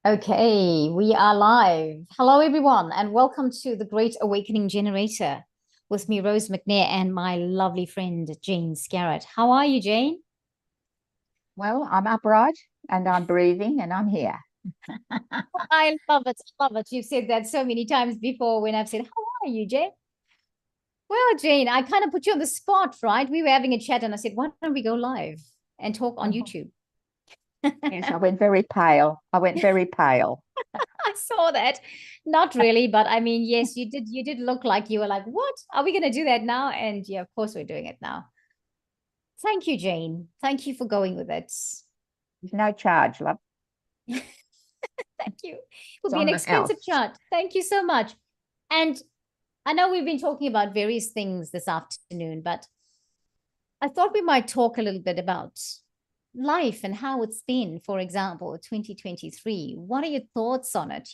Okay, we are live. Hello, everyone, and welcome to the Great Awakening Generator with me, Rose McNair, and my lovely friend, Jane Scarratt. How are you, Jane? Well, I'm upright and I'm breathing and I'm here. I love it. I love it. You've said that so many times before when I've said, how are you, Jane? Well, Jane, I kind of put you on the spot, right? We were having a chat and I said, why don't we go live and talk on Oh, YouTube? yes, I went very pale. I went very pale. I saw that. Not really, but I mean, yes, you did look like you were like, what? Are we going to do that now? And yeah, of course we're doing it now. Thank you, Jane. Thank you for going with it. There's no charge, love. Thank you. It will It's be an on the expensive house. chart. Thank you so much. And I know we've been talking about various things this afternoon, but I thought we might talk a little bit about life and how it's been, for example, 2023. What are your thoughts on it?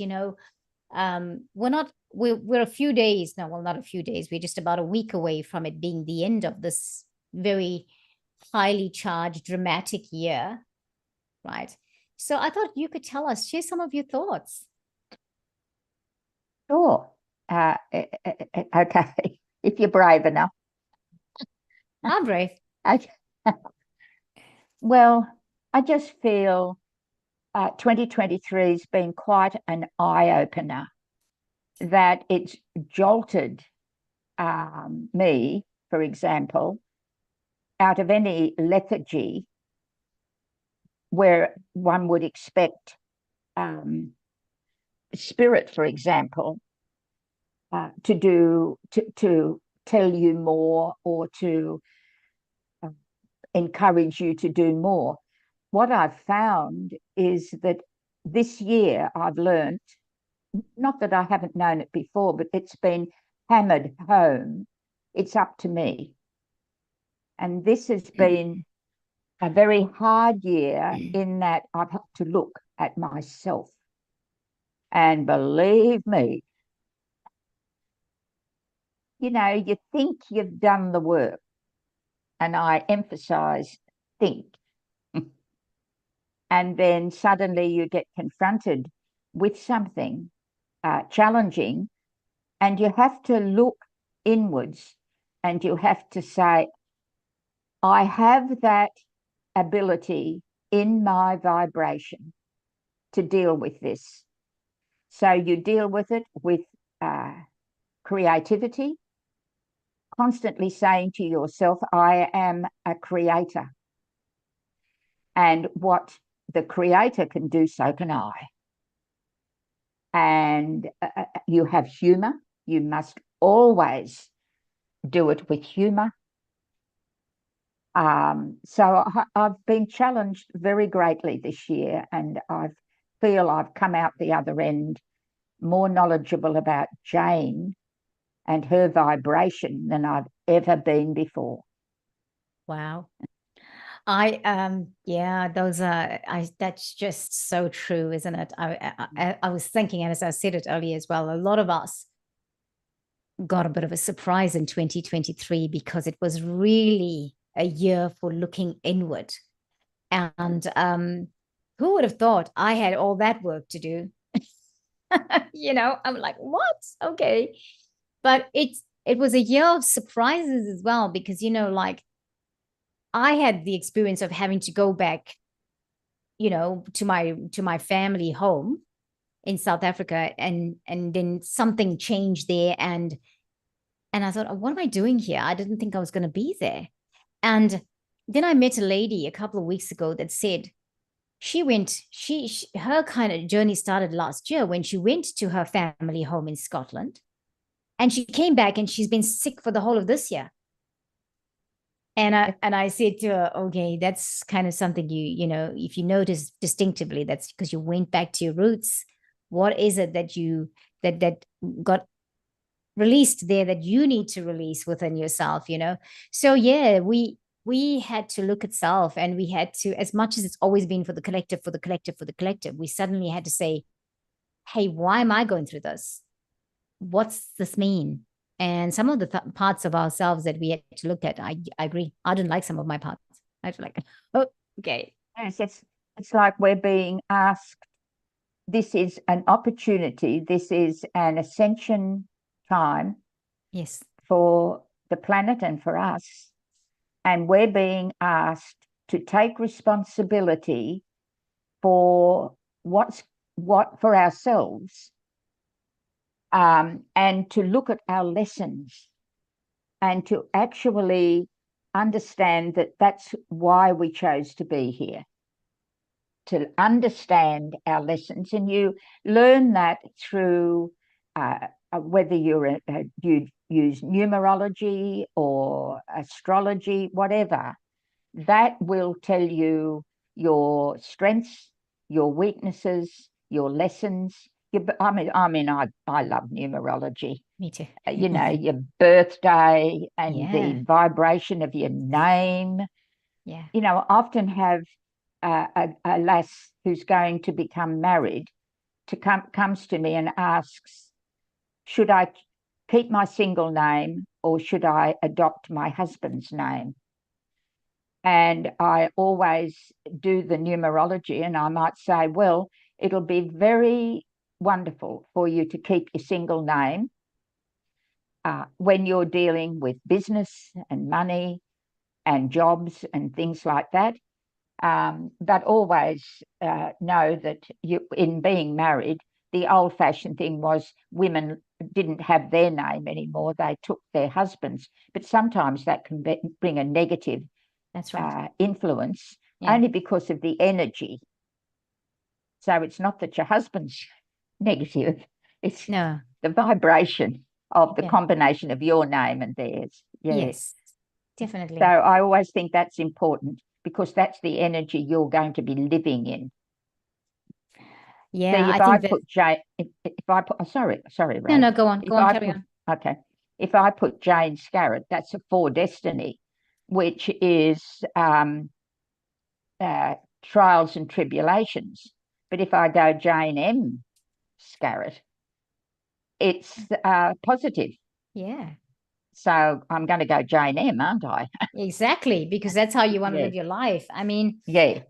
We're a few days now, well, not a few days, we're just about a week away from it being the end of this very highly charged, dramatic year, right? So I thought you could tell us, share some of your thoughts. Sure. Okay, if you're brave enough. I'm brave. Okay. Well, I just feel 2023 has been quite an eye-opener, that it's jolted me, for example, out of any lethargy where one would expect spirit, for example, to tell you more or to uh, encourage you to do more. What I've found is that this year I've learnt, not that I haven't known it before, but it's been hammered home. It's up to me. And this has been a very hard year in that I've had to look at myself. And believe me, you think you've done the work, and I emphasize think. And then suddenly you get confronted with something challenging, and you have to look inwards and you have to say, I have that ability in my vibration to deal with this. So you deal with it with creativity, constantly saying to yourself, I am a creator. And what the creator can do, so can I. And you have humor. You must always do it with humor. So I've been challenged very greatly this year, and I feel I've come out the other end more knowledgeable about Jane and her vibration than I've ever been before. Wow. Yeah, that's just so true, isn't it? I was thinking, and as I said it earlier as well, a lot of us got a bit of a surprise in 2023 because it was really a year for looking inward. And who would have thought I had all that work to do? I'm like, what? Okay. But it was a year of surprises as well, because like I had the experience of having to go back, to my family home in South Africa, and then something changed there, and I thought, oh, what am I doing here? I didn't think I was going to be there. And then I met a lady a couple of weeks ago that said she her kind of journey started last year when she went to her family home in Scotland, and she came back and she's been sick for the whole of this year. And I said to her, okay, that's kind of something if you notice distinctively, that's because you went back to your roots. What is it that got released there that you need to release within yourself? So yeah, we had to look at self, and we had to, as much as it's always been for the collective, for the collective, for the collective, we suddenly had to say, hey, why am I going through this? What's this mean? And some of the parts of ourselves that we had to look at, I agree. I didn't like some of my parts. I was like, oh, okay. Yes, it's like we're being asked this is an opportunity. This is an ascension time. Yes. For the planet and for us. And we're being asked to take responsibility for what for ourselves, and to look at our lessons and to actually understand that that's why we chose to be here, to understand our lessons. And you learn that through whether you use numerology or astrology, whatever, that will tell you your strengths, your weaknesses, your lessons. I love numerology. Me too. Your birthday and Yeah. the vibration of your name. Yeah. I often have a lass who's going to become married comes to me and asks, should I keep my single name or should I adopt my husband's name? And I always do the numerology, and I might say, well, it'll be very wonderful for you to keep your single name when you're dealing with business and money and jobs and things like that. But always know that in being married, the old-fashioned thing was women didn't have their name anymore. They took their husband's. But sometimes that can bring a negative That's right. influence, Yeah. only because of the energy. So it's not that your husband's negative, it's No. the vibration of the Yeah. combination of your name and theirs. Yes, definitely. So I always think that's important because that's the energy you're going to be living in. Yeah, See, I if I think that. put Jane, if I put, sorry, No, Ray. no, go on, If I carry put, on. okay, if I put Jane Scarratt, that's a 4 destiny, which is trials and tribulations. But if I go Jane M Scarratt, it's positive. Yeah, So I'm going to go Jane M, aren't I? exactly, because that's how you want to Yeah. live your life. I mean, Yeah.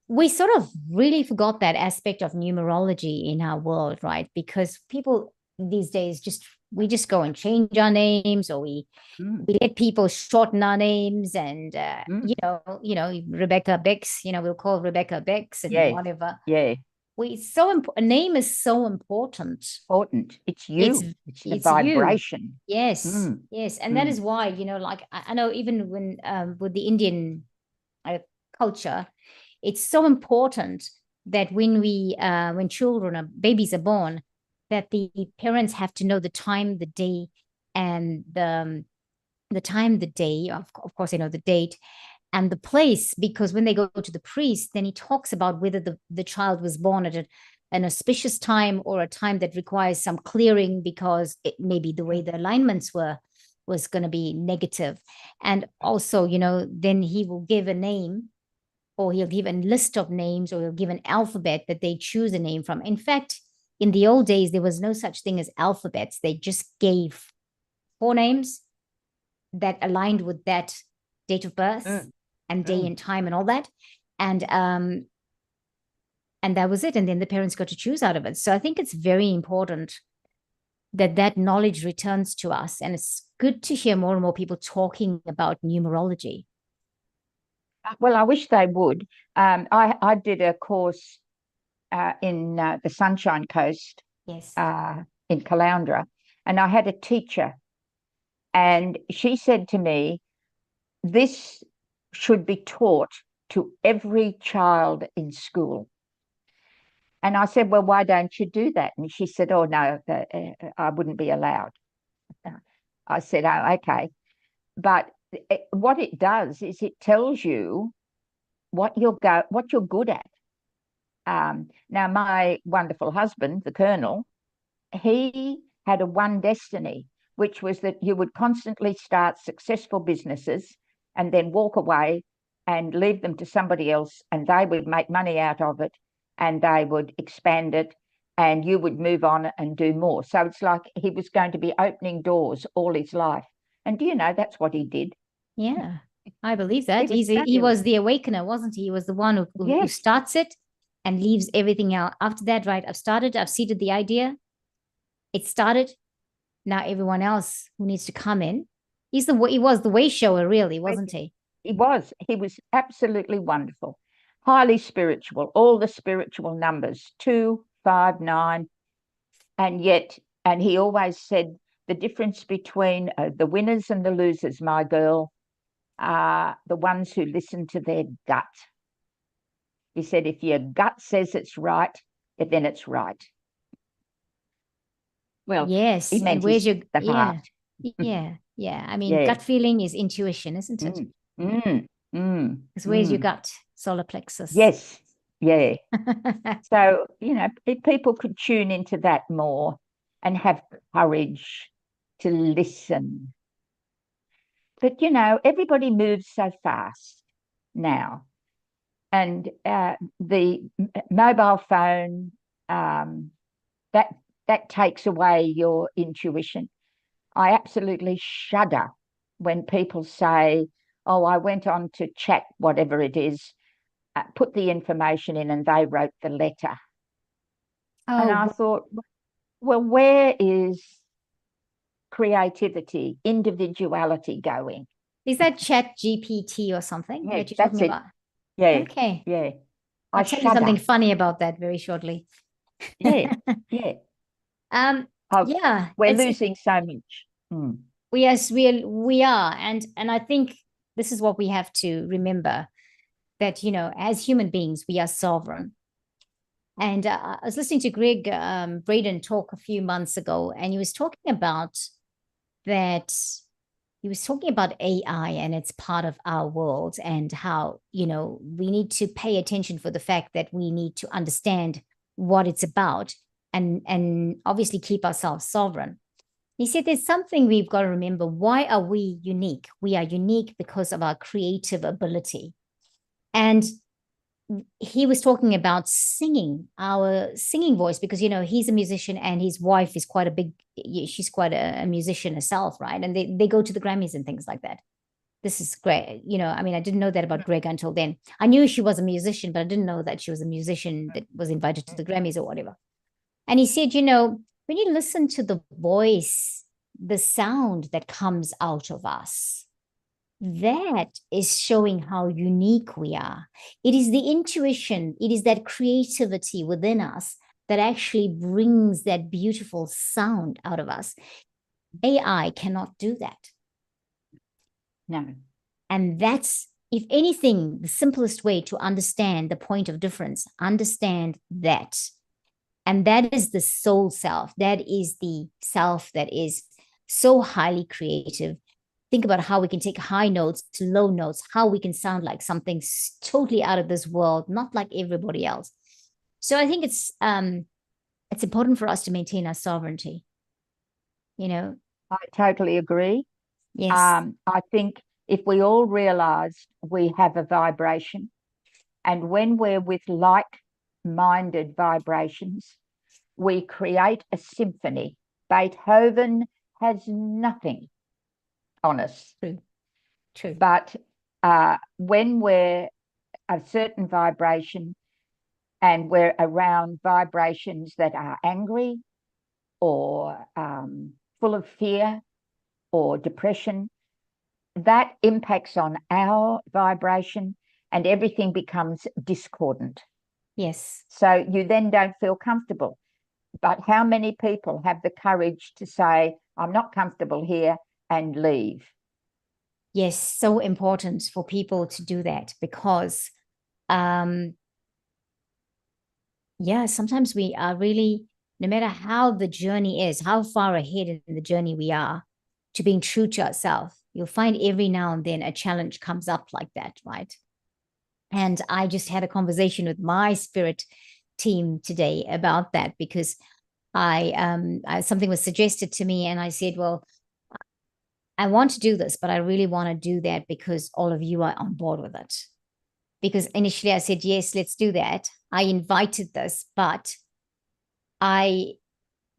we sort of really forgot that aspect of numerology in our world, right? Because people these days we just go and change our names, or we let people shorten our names, and Rebecca Bix, we'll call Rebecca Bix and Yeah. whatever. Yeah. A name is so important. Important. It's you. It's the vibration. You. Yes. Yes. And that is why, like I know even when with the Indian culture, it's so important that when babies are born, that the parents have to know the time, the day, and the time, the day, of course, the date and the place, because when they go to the priest, then he talks about whether the child was born at an auspicious time or a time that requires some clearing, because it may be the way the alignments was going to be negative. And also, then he will give a name, or he'll give a list of names, or he'll give an alphabet that they choose a name from. In fact, in the old days, there was no such thing as alphabets. They just gave 4 names that aligned with that date of birth and day and time and all that. And that was it. And then the parents got to choose out of it. So I think it's very important that knowledge returns to us. And it's good to hear more and more people talking about numerology. Well, I wish they would. I did a course in the Sunshine Coast, yes, in Caloundra, and I had a teacher, and she said to me, this should be taught to every child in school. And I said, well, why don't you do that? And she said, oh, no, I wouldn't be allowed. I said, oh, okay. But what it does is it tells you what you're good at. Now, my wonderful husband, the Colonel, he had a 1 destiny, which was that you would constantly start successful businesses and then walk away and leave them to somebody else, and they would make money out of it and they would expand it, and you would move on and do more. So it's like he was going to be opening doors all his life. And do you know, that's what he did. Yeah, I believe that. He He was the awakener, wasn't he? He was the one who Yes. starts it, and leaves everything out. After that, right, I've seeded the idea. It started. Now everyone else who needs to come in. He was the way shower, really, wasn't he? He was absolutely wonderful, highly spiritual, all the spiritual numbers, 2, 5, 9. And he always said the difference between the winners and the losers, my girl, are the ones who listen to their gut. He said, if your gut says it's right, then it's right. Well, yes, he meant and where's your the heart. Yeah. I mean, gut feeling is intuition, isn't it? Because where's your gut? Solar plexus. Yes, yeah. So, if people could tune into that more and have courage to listen. But, everybody moves so fast now. And the mobile phone, that takes away your intuition. I absolutely shudder when people say, oh, I went on to chat, whatever it is, put the information in and they wrote the letter. Oh, and I thought, well, where is creativity, individuality going? Is that Chat GPT or something that you're talking about? Yeah. Okay. Yeah. I'll tell you something funny about that very shortly. Yeah. Yeah. We're losing so much. Yes, we are. And I think this is what we have to remember, that, as human beings, we are sovereign. And I was listening to Greg Braden talk a few months ago, and he was talking about that. He was talking about AI, and it's part of our world, and how, we need to pay attention for the fact that we need to understand what it's about, and obviously keep ourselves sovereign. He said there's something we've got to remember. Why are we unique? We are unique because of our creative ability. And he was talking about singing, our singing voice, because he's a musician, and his wife is she's quite a musician herself, right? And they go to the Grammys and things like that. This is great. I mean, I didn't know that about Greg until then. I knew she was a musician, but I didn't know that she was a musician that was invited to the Grammys or whatever. And he said, when you listen to the voice, the sound that comes out of us, that is showing how unique we are. It is the intuition, it is that creativity within us that actually brings that beautiful sound out of us. AI cannot do that. No. And that's, if anything, the simplest way to understand the point of difference. Understand that. And that is the soul self. That is the self that is so highly creative. Think about how we can take high notes to low notes, how we can sound like something totally out of this world, not like everybody else. So I think it's important for us to maintain our sovereignty. I totally agree. Yes. I think if we all realized we have a vibration, and when we're with like-minded vibrations, we create a symphony. Beethoven has nothing on us. True. But when we're a certain vibration and we're around vibrations that are angry or full of fear or depression, that impacts on our vibration and everything becomes discordant. Yes. So you then don't feel comfortable. But how many people have the courage to say, I'm not comfortable here, and leave? Yes, so important for people to do that, because sometimes we are really, no matter how the journey is, how far ahead in the journey we are to being true to ourselves, you'll find every now and then a challenge comes up like that, right? And I just had a conversation with my spirit team today about that, because something was suggested to me, and I said, well, I want to do this, but I really want to do that because all of you are on board with it. Because initially I said, yes, let's do that. I invited this, but I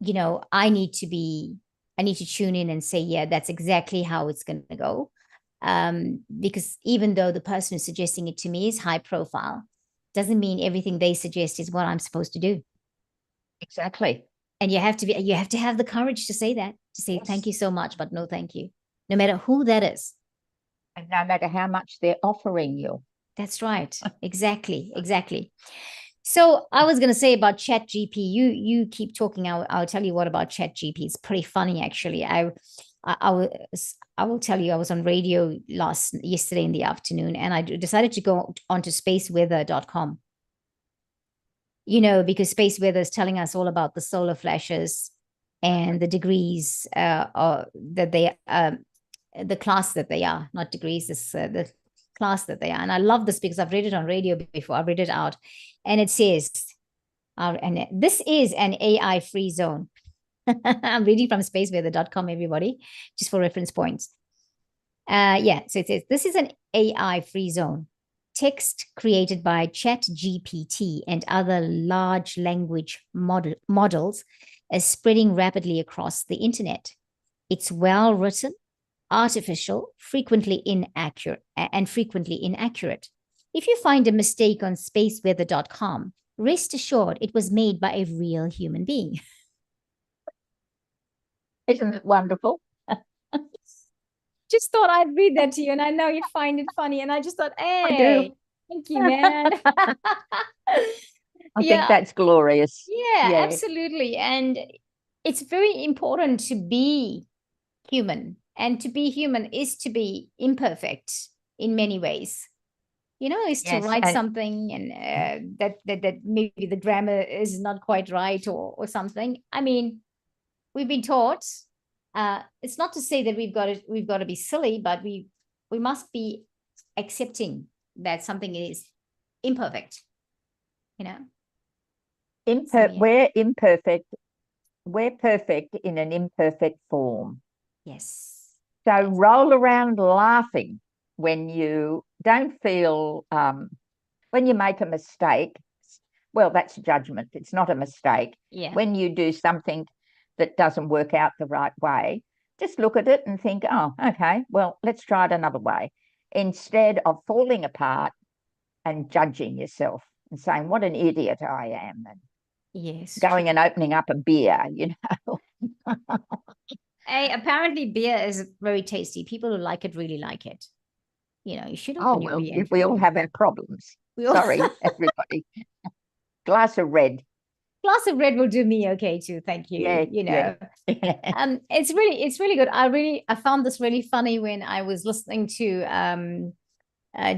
need to tune in and say, yeah, that's exactly how it's going to go. Because even though the person who's suggesting it to me is high profile, doesn't mean everything they suggest is what I'm supposed to do. Exactly. And you have to have the courage to say that, to say, Yes. thank you so much, but no, thank you, no matter who that is. And no matter how much they're offering you. That's right. Exactly. Exactly. So I was going to say about ChatGPT. You keep talking. I'll tell you what about ChatGPT. It's pretty funny, actually. I will tell you. I was on radio yesterday in the afternoon, and I decided to go onto spaceweather.com. You know, because space weather is telling us all about the solar flashes and the degrees that they the class that they are, not degrees. This the class that they are. And I love this because I've read it on radio before. I've read it out, and it says, and this is an AI free zone. I'm reading from spaceweather.com, everybody, just for reference points. Yeah, so it says, this is an AI free zone. Text created by ChatGPT and other large language models is spreading rapidly across the internet. It's well written, artificial, frequently inaccurate. If you find a mistake on spaceweather.com, rest assured it was made by a real human being. Isn't it wonderful? Just thought I'd read that to you, and I know you'd find it funny. And I just thought, hey, thank you, man. I think that's glorious. Yeah, absolutely. And it's very important to be human. And to be human is to be imperfect in many ways. You know, is to write something and that maybe the grammar is not quite right or something. I mean, we've been taught. It's not to say that we've got to be silly, but we must be accepting that something is imperfect. You know, we're imperfect. We're perfect in an imperfect form. Yes. So roll around laughing when you don't feel, when you make a mistake. Well, that's judgment. It's not a mistake. Yeah. When you do something that doesn't work out the right way, just look at it and think, oh, okay, well, let's try it another way. Instead of falling apart and judging yourself and saying, what an idiot I am. And yes, going and opening up a beer, you know. Hey, apparently beer is very tasty. People who like it really like it. You know, you should open your beer. We all have our problems. Sorry, everybody. Glass of red. Glass of red will do me okay too. Thank you. Yeah, you know. Yeah. It's really good. I found this really funny when I was listening to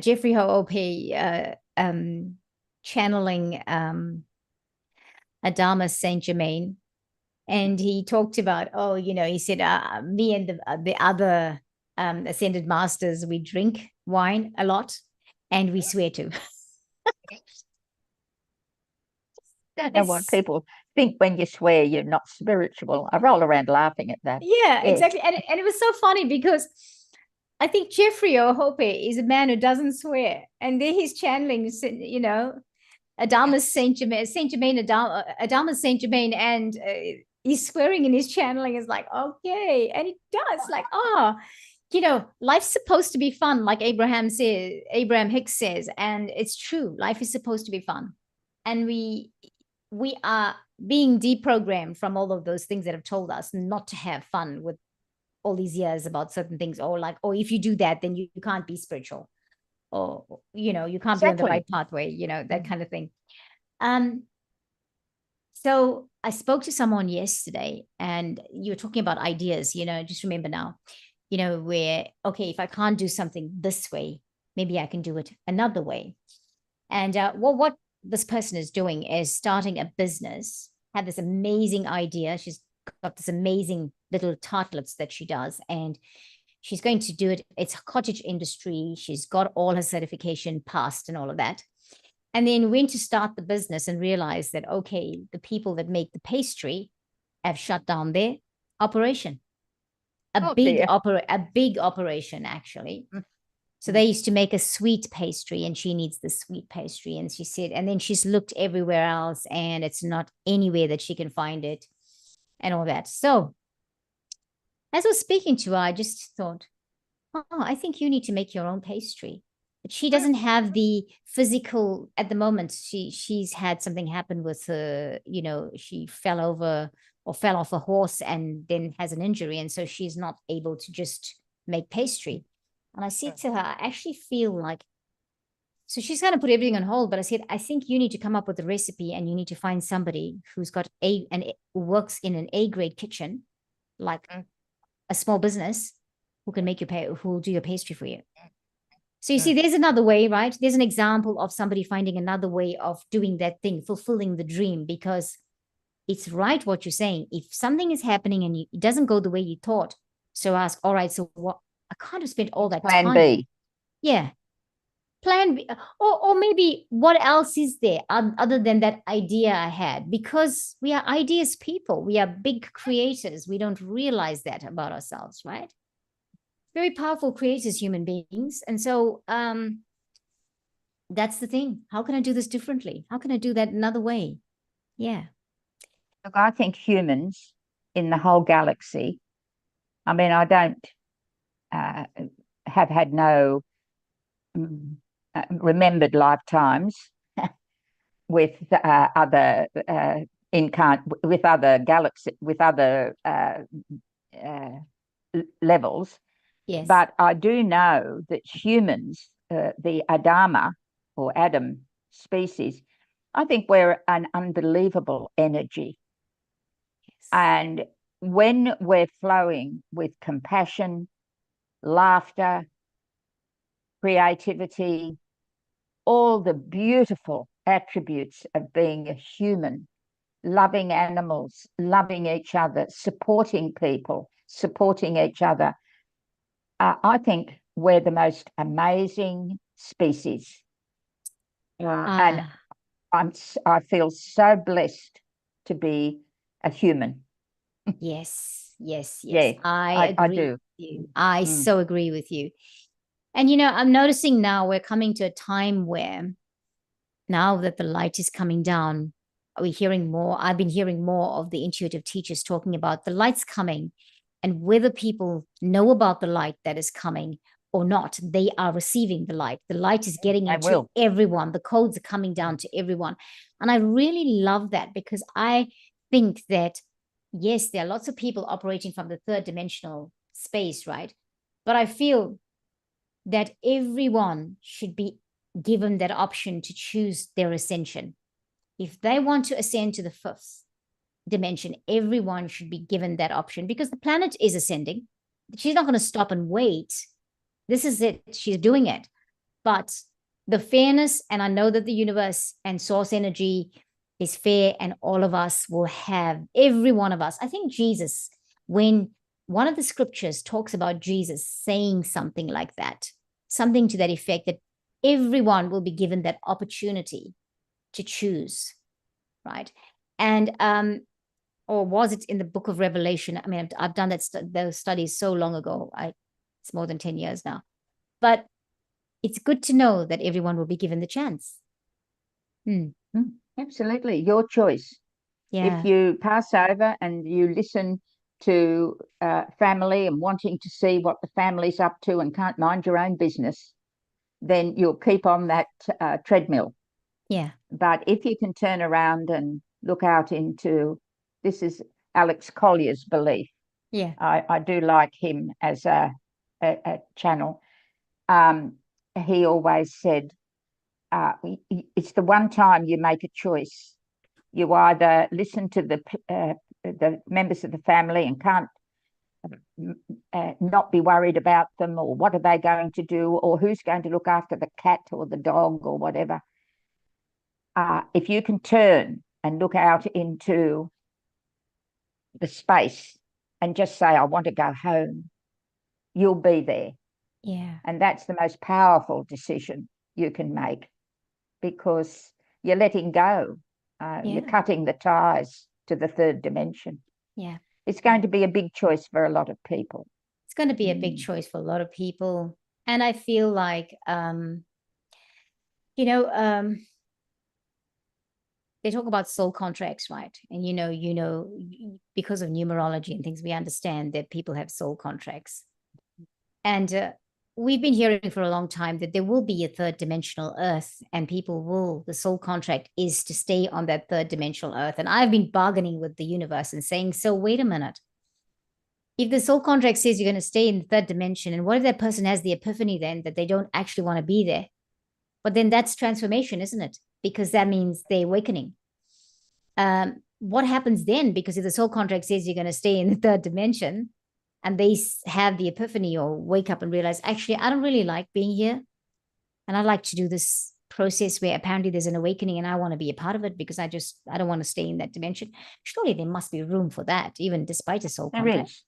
Jeffrey Ho'ope channeling Adama Saint Germain. And he talked about, he said, me and the other ascended masters, we drink wine a lot and we swear to. Don't know what people think when you swear you're not spiritual. I roll around laughing at that. Yeah, exactly. And it was so funny because I think Jeffrey Hope is a man who doesn't swear. And there he's channeling, you know, Adama Saint Germain, Adama Saint Germain, and he's swearing in his channeling is like, okay. And he does like, you know, life's supposed to be fun, like Abraham Hicks says, and it's true. Life is supposed to be fun. And we are being deprogrammed from all of those things that have told us not to have fun with all these years about certain things, or like, oh, if you do that, then you can't be spiritual, or, you know, you can't be on the right pathway, you know, that kind of thing. So I spoke to someone yesterday and you were talking about ideas, you know, just remember now, you know, where, okay, if I can't do something this way, maybe I can do it another way. And what this person is doing is starting a business, had this amazing idea. She's got this amazing little tartlets that she does, and she's going to do it. It's a cottage industry. She's got all her certification passed and all of that. And then went to start the business and realized that, okay, the people that make the pastry have shut down their operation. A big operation, actually. So they used to make a sweet pastry, and she needs the sweet pastry. And she said, and then she's looked everywhere else and it's not anywhere that she can find it and all that. So as I was speaking to her, I just thought, oh, I think you need to make your own pastry. but she doesn't have the physical at the moment. She's had something happen with her, you know, she fell over or fell off a horse and then has an injury, and so she's not able to just make pastry. And I said to her, I actually feel like, so she's kind of put everything on hold, but I said, I think you need to come up with a recipe, and you need to find somebody who's got and works in an A-grade kitchen, like a small business, who can make who will do your pastry for you. So you see, there's another way, right? There's an example of somebody finding another way of doing that thing, fulfilling the dream, because it's right what you're saying. If something is happening and it doesn't go the way you thought, so ask, all right, so what? I can't have spent all that Plan time. B. Yeah. Plan B. Or maybe what else is there other than that idea I had? Because we are ideas people. We are big creators. We don't realize that about ourselves, right? Very powerful creators, human beings. And so that's the thing. How can I do this differently? How can I do that another way? Yeah. Look, I think humans in the whole galaxy, I mean, I don't have had no remembered lifetimes with other with other galaxy, with other levels. Yes. But I do know that humans, the Adama or Adam species, I think we're an unbelievable energy. Yes. And when we're flowing with compassion, laughter, creativity, all the beautiful attributes of being a human, loving animals, loving each other, supporting people, supporting each other, I think we're the most amazing species. And I feel so blessed to be a human. Yes, yes, Yeah, I agree I do. with you. I so agree with you. And, you know, I'm noticing now we're coming to a time where now that the light is coming down, we're hearing more. I've been hearing more of the intuitive teachers talking about the light's coming, and whether people know about the light that is coming or not, they are receiving the light. The light is getting into everyone. The codes are coming down to everyone. And I really love that, because I think that, yes, there are lots of people operating from the third dimensional space, right? But I feel that everyone should be given that option to choose their ascension. If they want to ascend to the fifth dimension, everyone should be given that option, because the planet is ascending. She's not going to stop and wait. This is it. She's doing it. But the fairness, and I know that the universe and source energy is fair, and all of us will have, every one of us. I think Jesus, when one of the scriptures talks about Jesus saying something like that, something to that effect, that everyone will be given that opportunity to choose, right? And or was it in the book of Revelation? I mean, I've done those studies so long ago. It's more than 10 years now. But it's good to know that everyone will be given the chance. Absolutely. Your choice. Yeah. If you pass over and you listen to family and wanting to see what the family's up to and can't mind your own business, then you'll keep on that treadmill. Yeah. But if you can turn around and look out into, this is Alex Collier's belief. Yeah. I do like him as a channel. He always said, it's the one time you make a choice. You either listen to the members of the family and can't not be worried about them, or what are they going to do, or who's going to look after the cat or the dog or whatever. If you can turn and look out into the space and just say, I want to go home, you'll be there. Yeah. And that's the most powerful decision you can make, because you're letting go. You're cutting the ties to the third dimension. Yeah. It's going to be a big choice for a lot of people. It's going to be a big choice for a lot of people. And I feel like, they talk about soul contracts, right? And, because of numerology and things, we understand that people have soul contracts. And we've been hearing for a long time that there will be a third dimensional Earth, and the soul contract is to stay on that third dimensional Earth. And I've been bargaining with the universe and saying, so wait a minute. If the soul contract says you're going to stay in the third dimension, and what if that person has the epiphany then that they don't actually want to be there? But then that's transformation, isn't it? Because that means they're awakening. What happens then? Because if the soul contract says you're going to stay in the third dimension, and they have the epiphany or wake up and realize, actually, I don't really like being here. And I'd like to do this process where apparently there's an awakening and I want to be a part of it because I don't want to stay in that dimension. Surely there must be room for that, even despite a soul contract.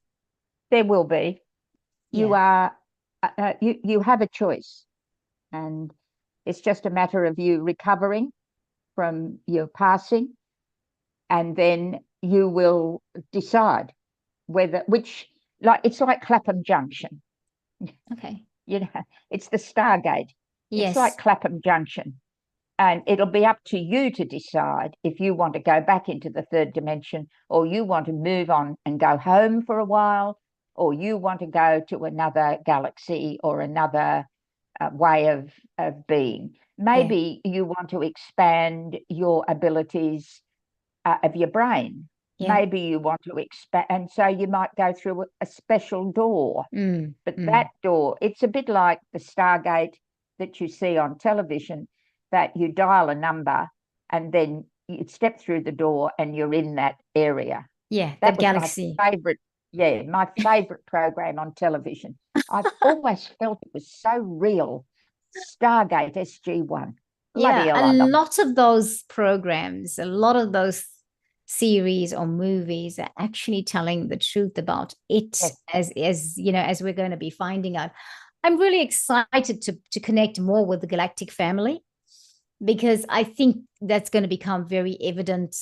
There will be. You Yeah. are, you have a choice. And it's just a matter of you recovering from your passing. And then you will decide it's like Clapham Junction. Okay. You know, it's the Stargate. Yes. It's like Clapham Junction. And it'll be up to you to decide if you want to go back into the third dimension, or you want to move on and go home for a while, or you want to go to another galaxy or another way of being. Maybe you want to expand your abilities of your brain. Maybe you want to expand, and so you might go through a special door. But that door, it's a bit like the Stargate that you see on television, that you dial a number and then you step through the door and you're in that area. Yeah, that was galaxy. my favorite program on television. I've always felt it was so real. Stargate SG-1. Bloody hell, a lot of those programs, a lot of those series or movies are actually telling the truth about it. Yes. as you know, as we're going to be finding out. I'm really excited to connect more with the galactic family, because I think that's going to become very evident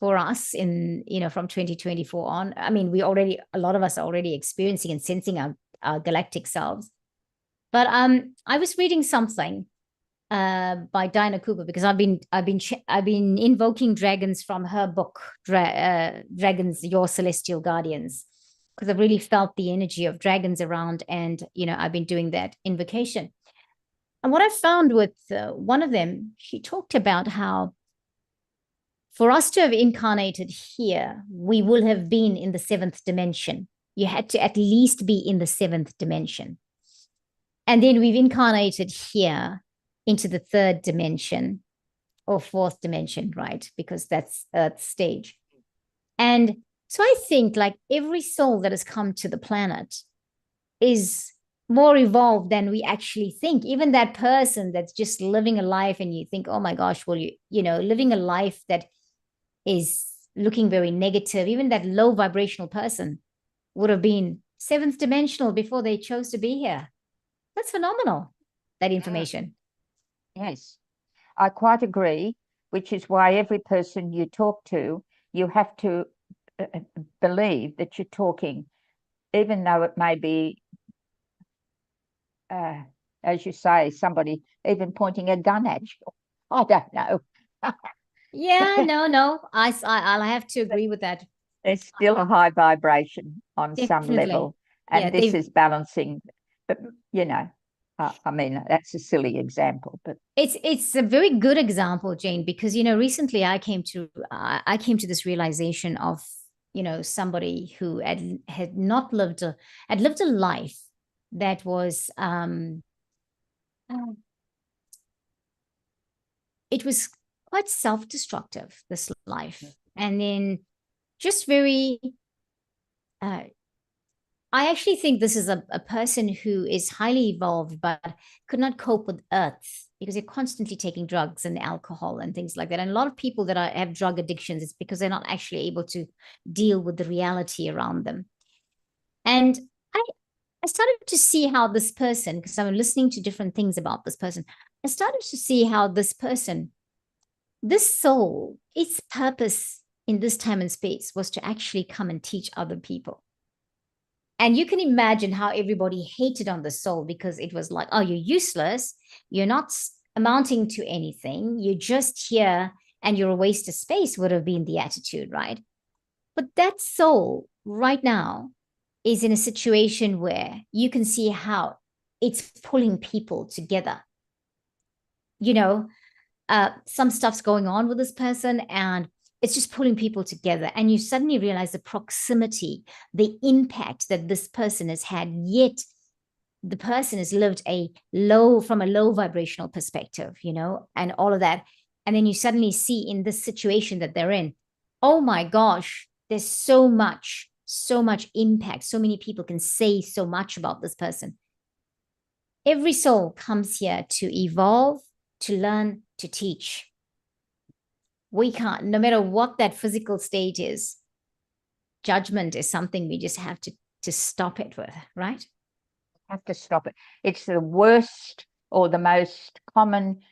for us in, from 2024 on. I mean, a lot of us are already experiencing and sensing our galactic selves. But I was reading something by Diana Cooper, because I've been invoking dragons from her book, Dragons, Your Celestial Guardians, because I've really felt the energy of dragons around, and I've been doing that invocation. And what I found with one of them, she talked about how for us to have incarnated here, we will have been in the seventh dimension. You had to at least be in the seventh dimension. And then we've incarnated here into the third dimension or fourth dimension, right? Because that's Earth stage. And so I think like every soul that has come to the planet is more evolved than we actually think. Even that person that's just living a life and you think, oh my gosh, well, living a life that is looking very negative, even that low vibrational person would have been seventh dimensional before they chose to be here. That's phenomenal, that information. Yes, I quite agree, which is why every person you talk to, you have to believe that you're talking, even though it may be, as you say, somebody even pointing a gun at you. I don't know. Yeah, no, I'll have to agree with that. There's still a high vibration on some level, and this is balancing, but I mean, that's a silly example, but it's a very good example, Jane, because recently I came to this realization of somebody who had lived a life that was it was quite self-destructive, this life, and then just very I actually think this is a person who is highly evolved, but could not cope with Earth because they're constantly taking drugs and alcohol and things like that. And a lot of people that have drug addictions, it's because they're not actually able to deal with the reality around them. And I started to see how this person, because I'm listening to different things about this person, I started to see how this person, this soul, its purpose in this time and space was to actually come and teach other people. And you can imagine how everybody hated on the soul, because it was like, oh, you're useless. You're not amounting to anything. You're just here and you're a waste of space, would have been the attitude, right? But that soul right now is in a situation where you can see how it's pulling people together. You know, some stuff's going on with this person and it's just pulling people together. And you suddenly realize the proximity, the impact that this person has had, yet the person has lived from a low vibrational perspective, you know, and all of that. And then you suddenly see in this situation that they're in, oh my gosh, there's so much impact. So many people can say so much about this person. Every soul comes here to evolve, to learn, to teach. We can't, no matter what that physical state is, judgment is something we just have to stop it with, right? Have to stop it. It's the worst or the most common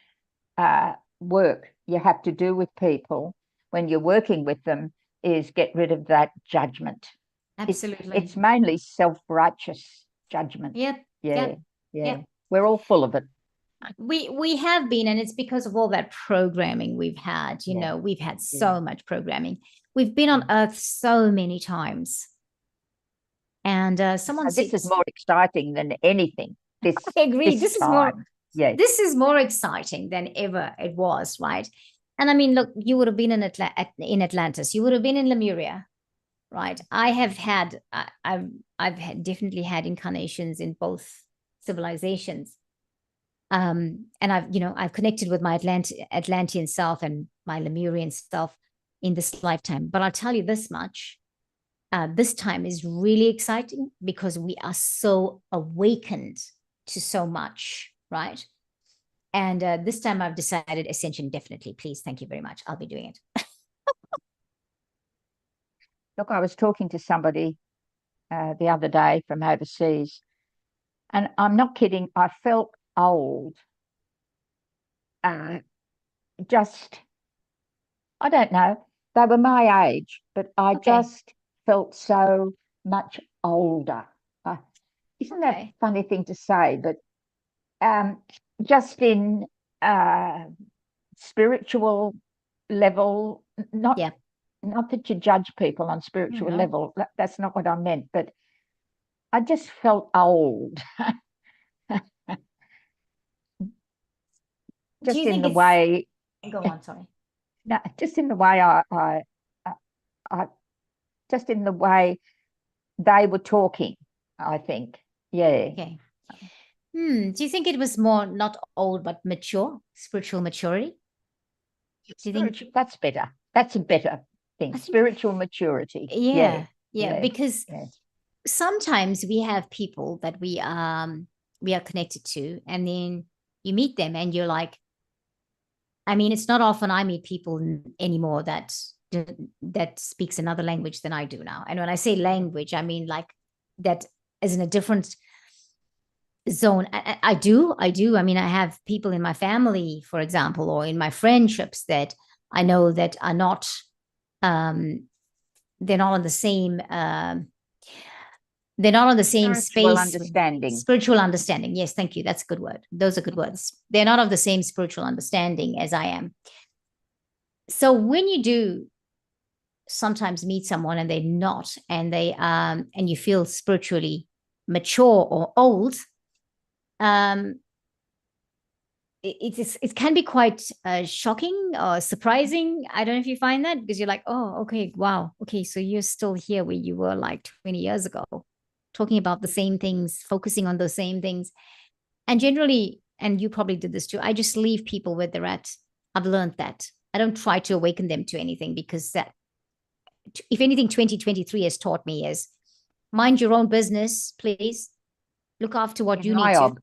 work you have to do with people when you're working with them is get rid of that judgment. Absolutely. It's mainly self-righteous judgment. Yep. Yeah. Yep. We're all full of it. We have been, and it's because of all that programming we've had. You know, we've had so much programming. We've been on Earth so many times. And someone said, this is more exciting than anything. I agree. This is more exciting than ever it was, right? And I mean, look, you would have been in Atlantis. You would have been in Lemuria, right? I've definitely had incarnations in both civilizations. And I've connected with my Atlantean self and my Lemurian self in this lifetime. But I'll tell you this much. This time is really exciting because we are so awakened to so much, right? And this time I've decided ascension, definitely. Please, thank you very much. I'll be doing it. Look, I was talking to somebody the other day from overseas, and I'm not kidding. I felt old. I don't know. They were my age, but I just felt so much older. Isn't that a funny thing to say? But just in spiritual level, not that you judge people on spiritual level. That's not what I meant. But I just felt old. Just in the way. Go on, sorry. No, just in the way just in the way they were talking, I think. Yeah. Okay. Do you think it was more not old but mature, spiritual maturity? Do you think that's better? That's a better thing. Spiritual maturity. Yeah. Because sometimes we have people that we are connected to, and then you meet them and you're like, I mean, it's not often I meet people anymore that speaks another language than I do now. And when I say language, I mean like that is in a different zone. I do. I mean, I have people in my family, for example, or in my friendships that I know that are not, they're not on the same, they're not on the same spiritual space. Understanding. Spiritual understanding. Yes, thank you. That's a good word. Those are good words. They're not of the same spiritual understanding as I am. So when you do sometimes meet someone and they're not, and they and you feel spiritually mature or old, it can be quite shocking or surprising. I don't know if you find that, because you're like, oh, okay, wow, okay, so you're still here where you were like 20 years ago, talking about the same things, focusing on those same things. And generally, and you probably did this too, I just leave people where they're at. I've learned that. I don't try to awaken them to anything, because that, if anything, 2023 has taught me is mind your own business, please. Look after what you need to.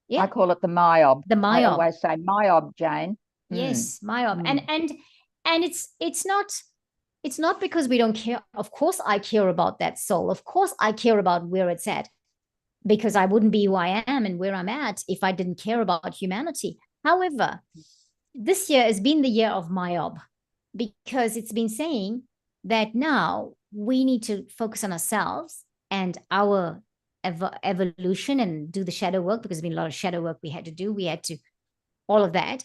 Yeah. I call it the myob. The myob. I always say myob, Jane. Yes, myob. And it's not because we don't care. Of course I care about that soul. Of course I care about where it's at, because I wouldn't be who I am and where I'm at if I didn't care about humanity. However, this year has been the year of myob, because it's been saying that now we need to focus on ourselves and our evolution and do the shadow work, because there's been a lot of shadow work we had to do. We had to all of that,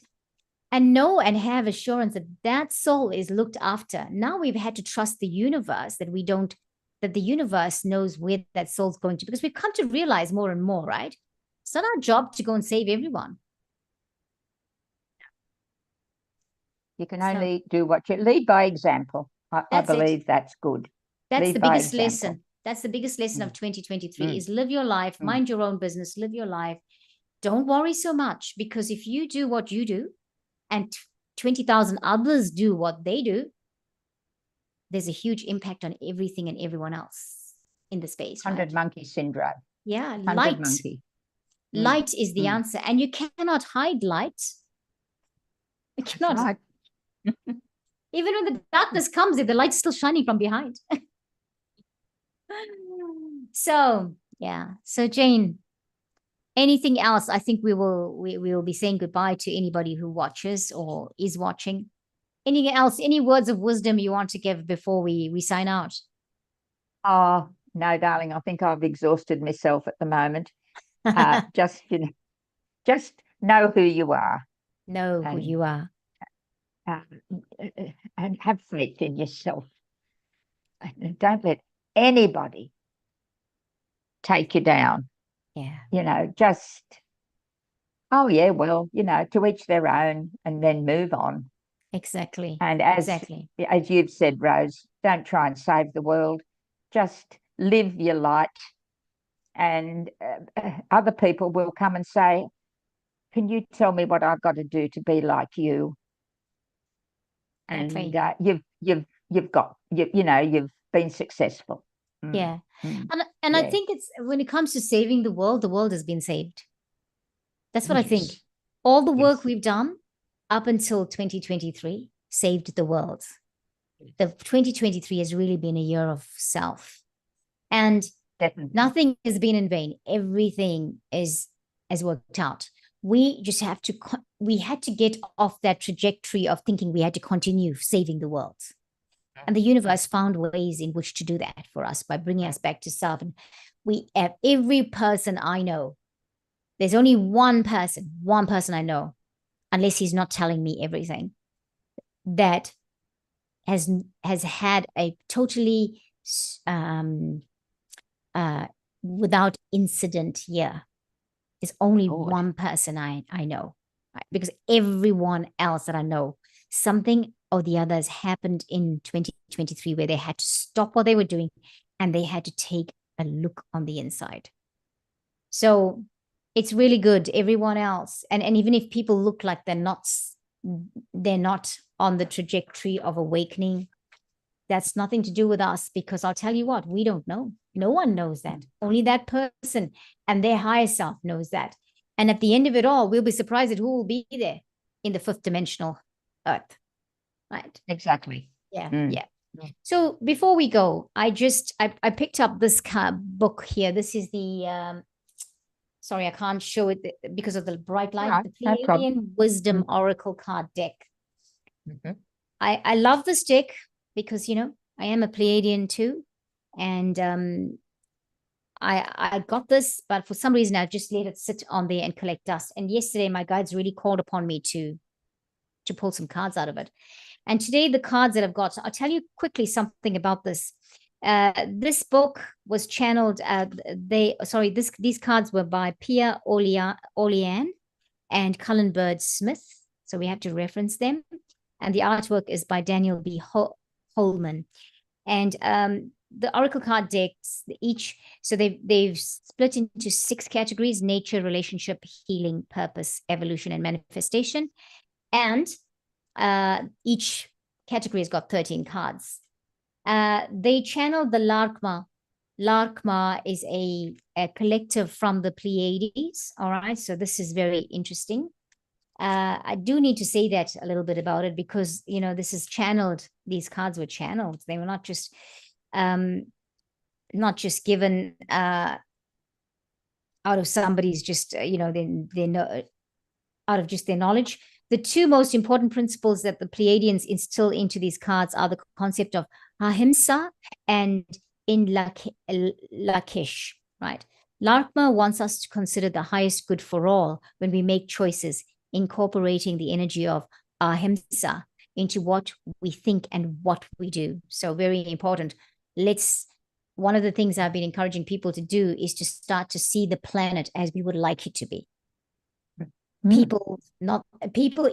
and know and have assurance that that soul is looked after. Now we've had to trust the universe, that the universe knows where that soul's going to, because we've come to realize more and more, right? It's not our job to go and save everyone. You can only do what you lead by example. I believe that's good. That's lead the by biggest example. lesson. That's the biggest lesson of 2023 is live your life, mind your own business, live your life. Don't worry so much, because if you do what you do and 20,000 others do what they do, there's a huge impact on everything and everyone else in the space. 100 monkey syndrome. Yeah, 100 monkey. Light is the answer, and you cannot hide light. You cannot. Right. Even when the darkness comes, if the light's still shining from behind. So yeah. So Jane, anything else? I think we will be saying goodbye to anybody who watches or is watching. Anything else? Any words of wisdom you want to give before we sign out? Oh no, darling. I think I've exhausted myself at the moment. Just know who you are. Know who you are. And have faith in yourself. Don't let anybody take you down. Yeah. Just, oh yeah, well, to each their own, and then move on. Exactly. And as you've said, Rose, don't try and save the world. Just live your light, and other people will come and say, can you tell me what I've got to do to be like you? And you've been successful. Yeah. And I think it's, when it comes to saving the world has been saved. That's what I think. All the work we've done up until 2023 saved the world. The 2023 has really been a year of self, and nothing has been in vain. Everything has worked out. We just had to get off that trajectory of thinking we had to continue saving the world. And the universe found ways in which to do that for us by bringing us back to self. And we have every person I know. There's only one person I know, unless he's not telling me everything, that has had a totally without incident year. There's only one person I know, right? Because everyone else that I know, something or the other has happened in 2023 where they had to stop what they were doing and they had to take a look on the inside. So it's really good. Everyone else, and even if people look like they're not on the trajectory of awakening, that's nothing to do with us, because I'll tell you what, we don't know. No one knows that. Only that person and their higher self knows that. And at the end of it all, we'll be surprised at who will be there in the fifth dimensional earth. Right? Exactly. Yeah. So before we go, I picked up this book here. This is the sorry, I can't show it because of the bright light. Right, the Pleiadian Wisdom Oracle Card deck. I love this deck because I am a Pleiadian too, and I got this, but for some reason I just let it sit on there and collect dust. And yesterday my guides really called upon me to pull some cards out of it. And today the cards that I've got, I'll tell you quickly something about this. This book was channeled. These cards were by Orleane and Cullen Baird Smith, so we have to reference them. And the artwork is by Daniel B. Holman. And the Oracle card decks, they've split into 6 categories: nature, relationship, healing, purpose, evolution, and manifestation. And each category has got 13 cards. They channeled the Larkma. Larkma is a collective from the Pleiades. All right, so this is very interesting. I do need to say that a little bit about it, because this is channeled. These cards were channeled. They were not just given out of somebody's just they know, out of just their knowledge. The 2 most important principles that the Pleiadians instill into these cards are the concept of ahimsa and in lakesh, right? Larkma wants us to consider the highest good for all when we make choices, incorporating the energy of ahimsa into what we think and what we do. So very important. one of the things I've been encouraging people to do is to start to see the planet as we would like it to be. People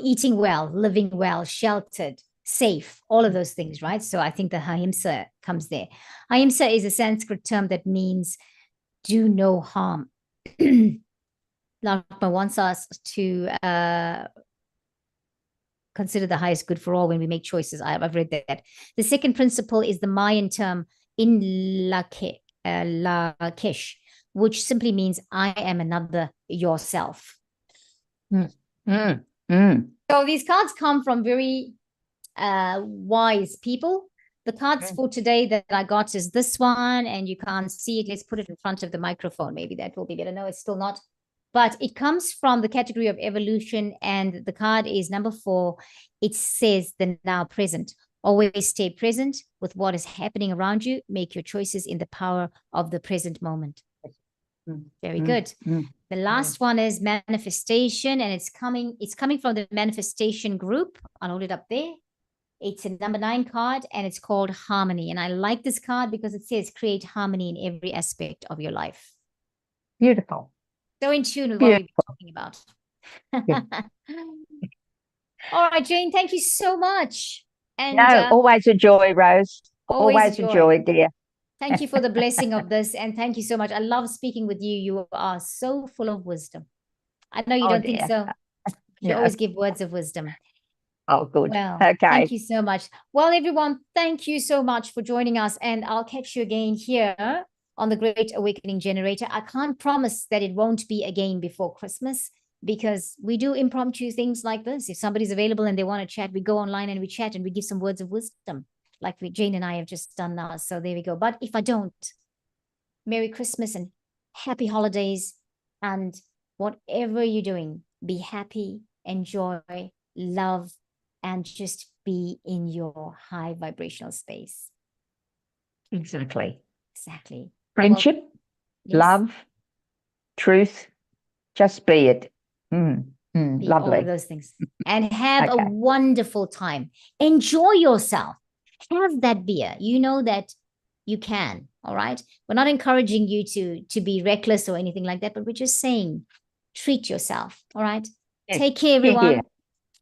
eating well, living well, sheltered, safe, all of those things, right? So I think the ahimsa comes there. Ahimsa is a Sanskrit term that means do no harm. Lakshma wants us to consider the highest good for all when we make choices. I've read that. The second principle is the Mayan term in Lakesh, which simply means I am another yourself. So these cards come from very wise people. The cards for today that I got is this one, and you can't see it. Let's put it in front of the microphone. Maybe that will be better. No, it's still not. But it comes from the category of evolution, and the card is number 4. It says the now present. Always stay present with what is happening around you. Make your choices in the power of the present moment. Very good. The last one is manifestation, and it's coming from the manifestation group. I'll hold it up there. It's a number 9 card, and it's called harmony. And I like this card because it says create harmony in every aspect of your life. Beautiful. So in tune with what we've been talking about. All right, Jane, thank you so much. And always a joy, Rose. Always a joy, dear. Thank you for the blessing of this, and thank you so much. I love speaking with you. You are so full of wisdom. I know you don't think so. You always give words of wisdom. Oh, good. Well, okay. Thank you so much. Well, everyone, thank you so much for joining us, and I'll catch you again here on the Great Awakening Generator. I can't promise that it won't be again before Christmas, because we do impromptu things like this. If somebody's available and they want to chat, we go online and we chat and we give some words of wisdom, like Jane and I have just done now. So there we go. But if I don't, Merry Christmas and happy holidays, and whatever you're doing, be happy, enjoy, love, and just be in your high vibrational space. Exactly. Friendship, love, truth, just be it. Lovely. All of those things. And have a wonderful time. Enjoy yourself. Have that beer. You know that you can. All right. We're not encouraging you to be reckless or anything like that, but we're just saying treat yourself. All right. Take care, everyone.